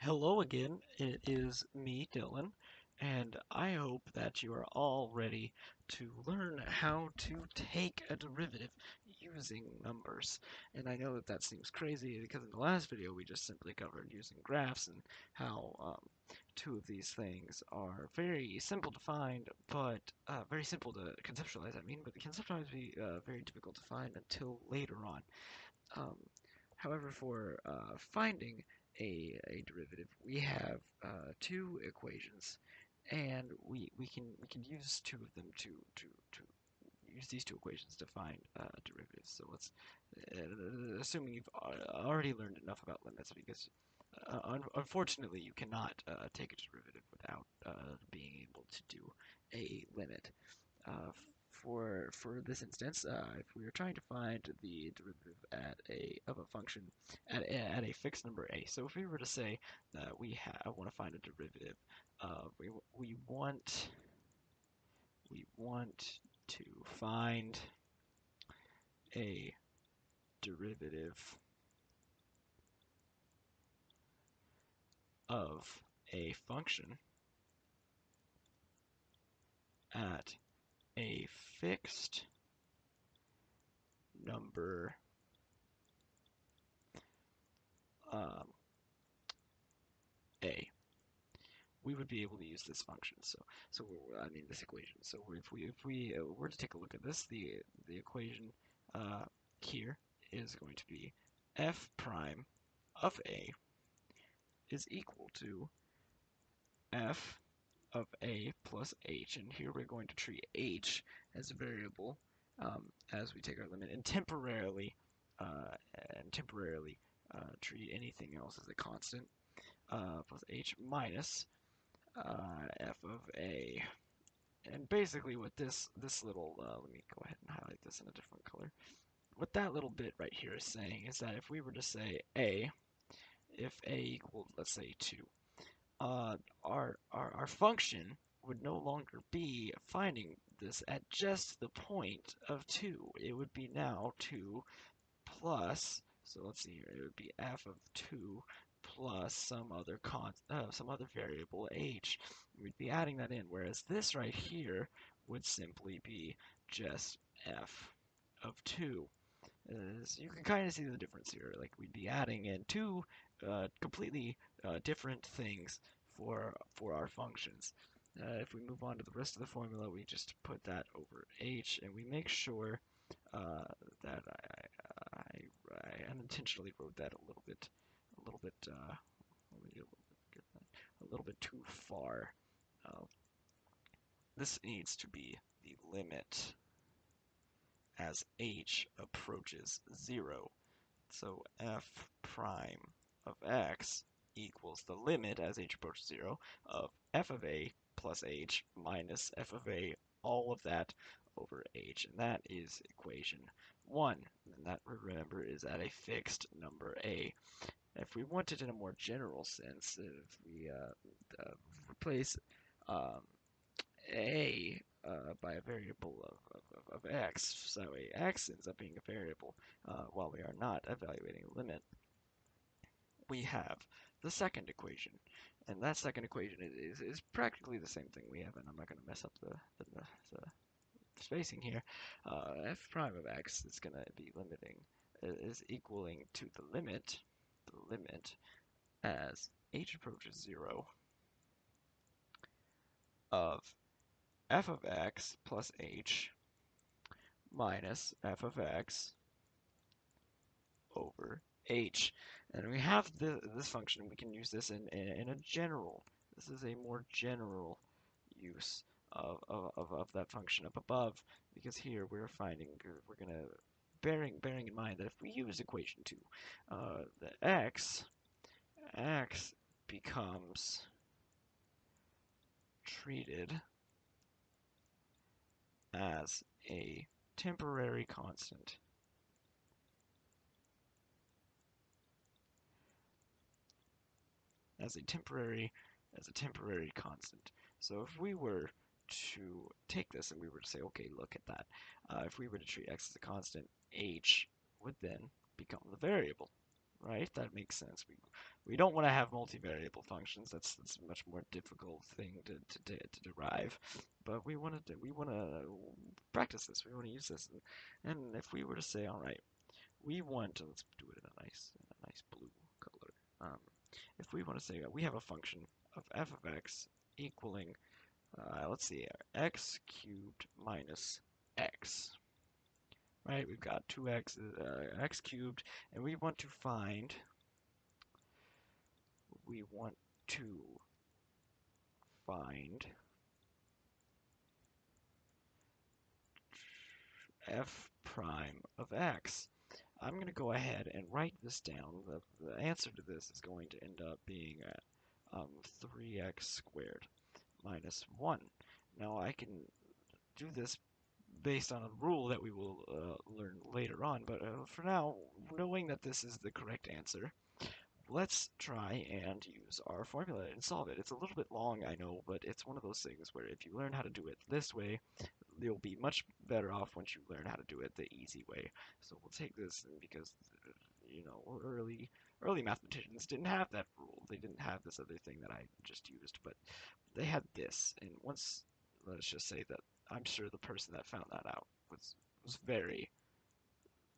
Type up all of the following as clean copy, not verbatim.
Hello again, it is me, Dylan, and I hope that you are all ready to learn how to take a derivative using numbers. And I know that that seems crazy because in the last video we just simply covered using graphs and how two of these things are very simple to find, but very simple to conceptualize, but they can sometimes be very difficult to find until later on. Um, However, for finding a derivative, we have two equations, and we can use two of them to use these two equations to find derivatives. So let's assuming you've already learned enough about limits, because unfortunately you cannot take a derivative without being able to do a limit. For this instance, if we are trying to find the derivative of a function at a fixed number a, so if we were to say that want to find a derivative of we want to find a derivative of a function at a fixed number um, a, we would be able to use this function. This equation. So if we were to take a look at this, the equation uh, here is going to be f prime of a is equal to f of a plus h, and here we're going to treat h as a variable as we take our limit, and uh, temporarily treat anything else as a constant, plus h minus f of a. And basically what this little, let me go ahead and highlight this in a different color. What that little bit right here is saying is that if we were to say if a equaled, let's say, 2, our function would no longer be finding this at just the point of 2. It would be now 2 plus, so let's see here, it would be f of 2 plus some other variable h. We'd be adding that in, whereas this right here would simply be just f of 2. So you can kind of see the difference here. Like, we'd be adding in two completely different things for our functions. If we move on to the rest of the formula, we just put that over h, and we make sure uh, that I unintentionally wrote that a little bit, a little bit too far. Uh, this needs to be the limit as h approaches 0. So f prime of x equals the limit as h approaches 0 of f of a plus h minus f of a, all of that over h. And that is equation 1. And that, remember, is at a fixed number a. If we want it in a more general sense, if we replace um, a by a variable of x, so a x ends up being a variable while we are not evaluating a limit, we have the second equation. And that second equation is practically the same thing we have, and I'm not going to mess up the spacing here. F prime of x is going to be is equaling to the limit as h approaches 0 of f of x plus h minus f of x over h. And we have this function. We can use this in a general. This is a more general use of that function up above, because here we're gonna bearing in mind that if we use equation 2, the x becomes treated as a temporary constant. As a temporary constant. So if we were to take this and we were to say, okay, look at that. If we were to treat x as a constant, h would then become the variable. right? That makes sense. We don't want to have multivariable functions. That's a much more difficult thing to derive. But we want to practice this. We want to use this. And if we were to say, all right, we want to, let's do it in a nice blue color. If we want to say that we have a function of f of x equaling, let's see, x cubed minus x, right? We've got 2x, x cubed, and we want to find f prime of x. I'm going to go ahead and write this down. The answer to this is going to end up being 3x squared minus 1. Now I can do this based on a rule that we will learn later on, but for now, knowing that this is the correct answer, let's try and use our formula and solve it. It's a little bit long, I know, but it's one of those things where if you learn how to do it this way, you'll be much better off once you learn how to do it the easy way. So we'll take this, and because early mathematicians didn't have that rule. They didn't have this other thing that I just used, but they had this. And once, let's just say that I'm sure the person that found that out was very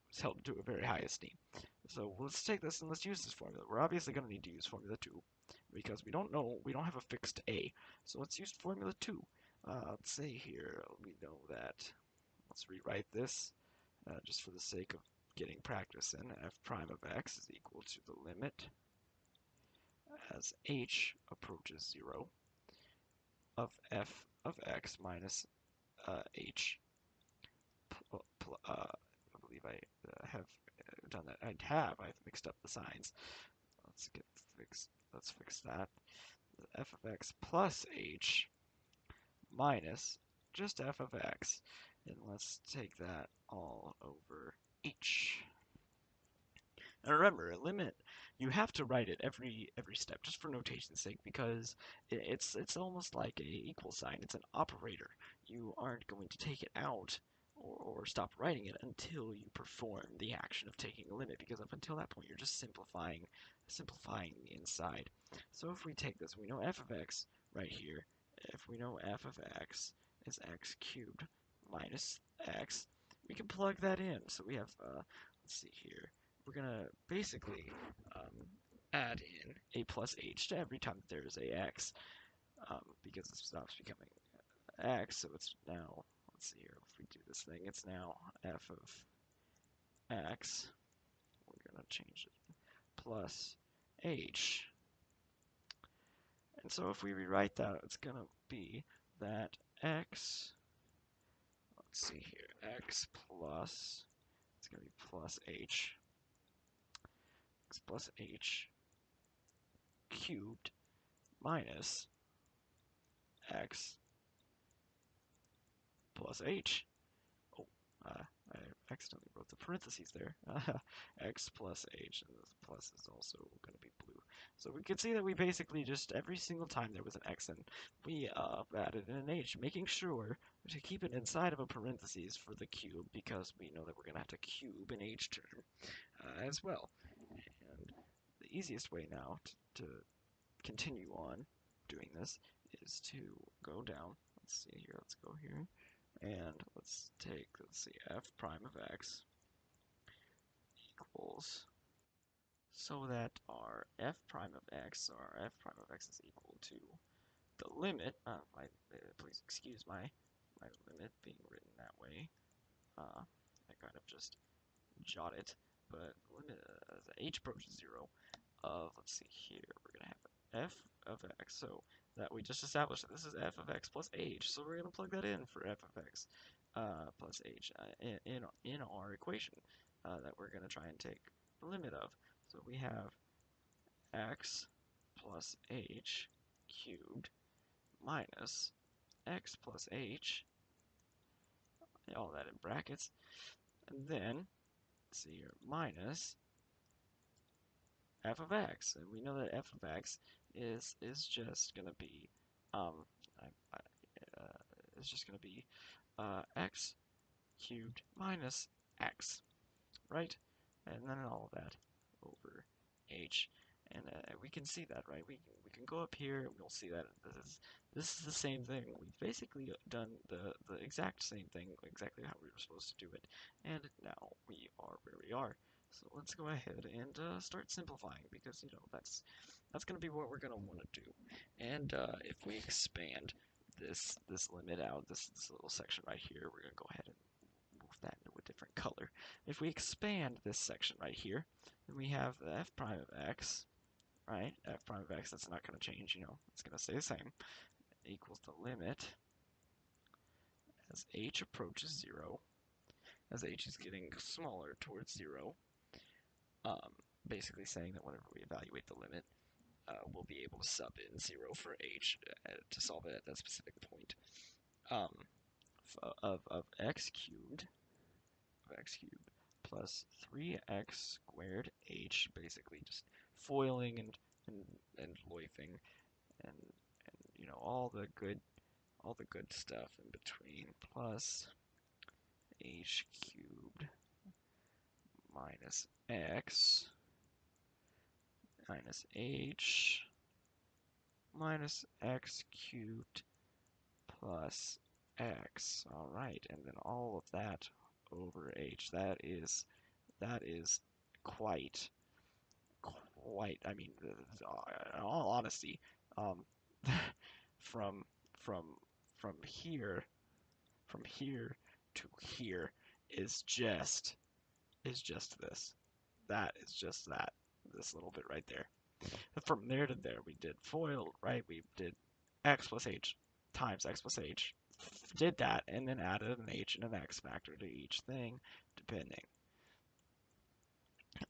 was held to a very high esteem. So let's take this and let's use this formula. We're obviously going to need to use formula 2 because we don't have a fixed a. So let's use formula 2. Let's say here we know that, let's rewrite this just for the sake of getting practice in. F prime of x is equal to the limit as h approaches 0 of f of x minus h. I believe I have done that. I've mixed up the signs. Let's fix that. F of x plus h minus just f of x. And let's take that all over h. And remember, a limit, you have to write it every step, just for notation's sake, because it's almost like a equal sign. It's an operator. You aren't going to take it out or stop writing it until you perform the action of taking a limit, because up until that point, you're just simplifying the inside. So if we take this, we know f of x right here. If we know f of x is x cubed minus x, we can plug that in. So we have, let's see here, we're going to basically add in a plus h to every time that there is a x, because it stops becoming x, so it's now, let's see here, if we do this thing, it's now f of x, we're going to change it, plus h. And so if we rewrite that, it's going to be that x, let's see here, x plus, it's going to be plus h, x plus h cubed minus x plus h. Oh, I accidentally wrote the parentheses there. X plus h, and the plus is also going to be blue. So we can see that we basically just, every single time there was an x in, we added in an h, making sure to keep it inside of a parentheses for the cube, because we know that we're going to have to cube an h term as well. And the easiest way now to continue on doing this is to go down. Let's see here, let's go here. And let's see, f prime of x equals, so that our f prime of x, or our f prime of x is equal to the limit, please excuse my limit being written that way. I kind of just jot it, but limit as h approaches 0 of, let's see here, we're going to have f of x, so that we just established that this is f of x plus h, so we're going to plug that in for f of x plus h in our equation that we're going to try and take the limit of. So we have x plus h cubed minus x plus h, all that in brackets, and then, let's see here, minus f of x, and we know that f of x is just going to be I, I, is just going to be x cubed minus x, right? And then all of that over h, and we can see that, right? We can go up here and we'll see that this is the same thing. We've basically done the exact same thing, exactly how we were supposed to do it, and now we are where we are. So let's go ahead and start simplifying, because that's going to be what we're going to want to do. And if we expand this limit out, this little section right here, we're going to go ahead and move that into a different color. If we expand this section right here, then we have the f prime of x, right? F prime of x, that's not going to change, it's going to stay the same, equals the limit as h approaches 0, as h is getting smaller towards 0, um, basically saying that whenever we evaluate the limit, we'll be able to sub in 0 for h to solve it at that specific point. Of x cubed plus 3x squared h, basically just foiling and loifing and all the good stuff in between, plus h cubed minus x minus h minus x cubed plus x. All right, and then all of that over h. That is quite, I mean, in all honesty, um, from from from here to here is just this. That is just this little bit right there. And from there to there, we did FOIL, right? We did x plus h times x plus h. Did that, and then added an h and an x factor to each thing, depending.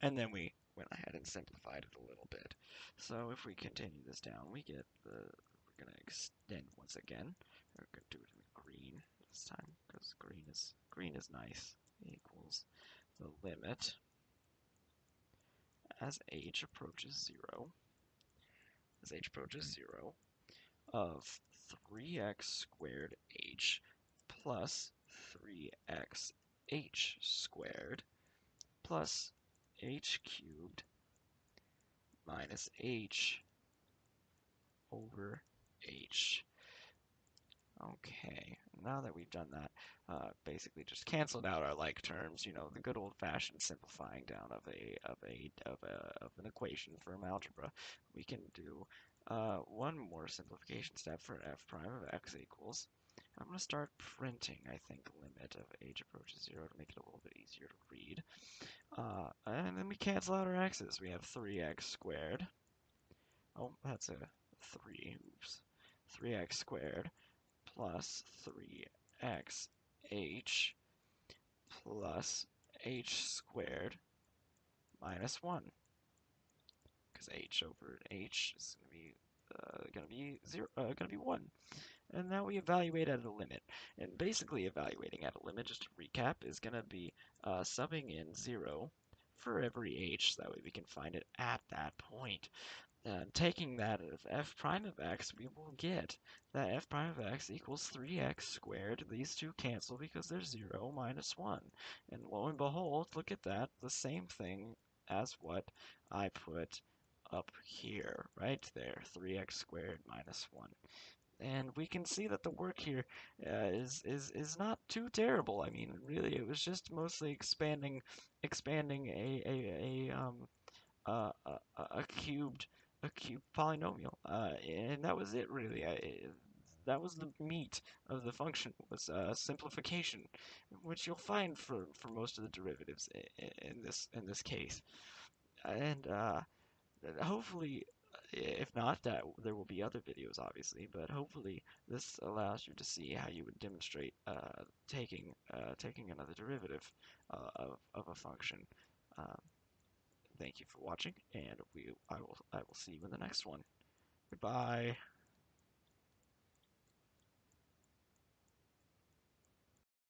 And then we went ahead and simplified it a little bit. So if we continue this down, we're going to extend once again. We're going to do it in green this time, because green is nice. Equals the limit as h approaches 0, of 3x squared h plus 3x h squared plus h cubed minus h over h. Okay, now that we've done that, basically just canceled out our like terms, the good old-fashioned simplifying down of an equation from algebra. We can do one more simplification step for f prime of x equals. I'm going to start printing, I think, limit of h approaches 0 to make it a little bit easier to read. And then we cancel out our x's. We have 3x squared. Oh, that's a 3. Oops. 3x squared plus 3xh plus h squared minus 1, because h over h is going to be 1. And now we evaluate at a limit. And basically evaluating at a limit, just to recap, is going to be subbing in 0 for every h, so that way we can find it at that point. Taking that of f prime of x, we will get that f prime of x equals 3x squared. These two cancel because they're 0 minus 1. And lo and behold, look at that, the same thing as what I put up here, right there, 3x squared minus 1. And we can see that the work here is not too terrible. I mean, really, it was just mostly expanding a cubed polynomial, and that was it really. That was the meat of the function, was simplification, which you'll find for most of the derivatives in this case. And hopefully, if not, that there will be other videos, obviously, but hopefully this allows you to see how you would demonstrate taking another derivative of a function. Um, Thank you for watching, and I will see you in the next one. Goodbye.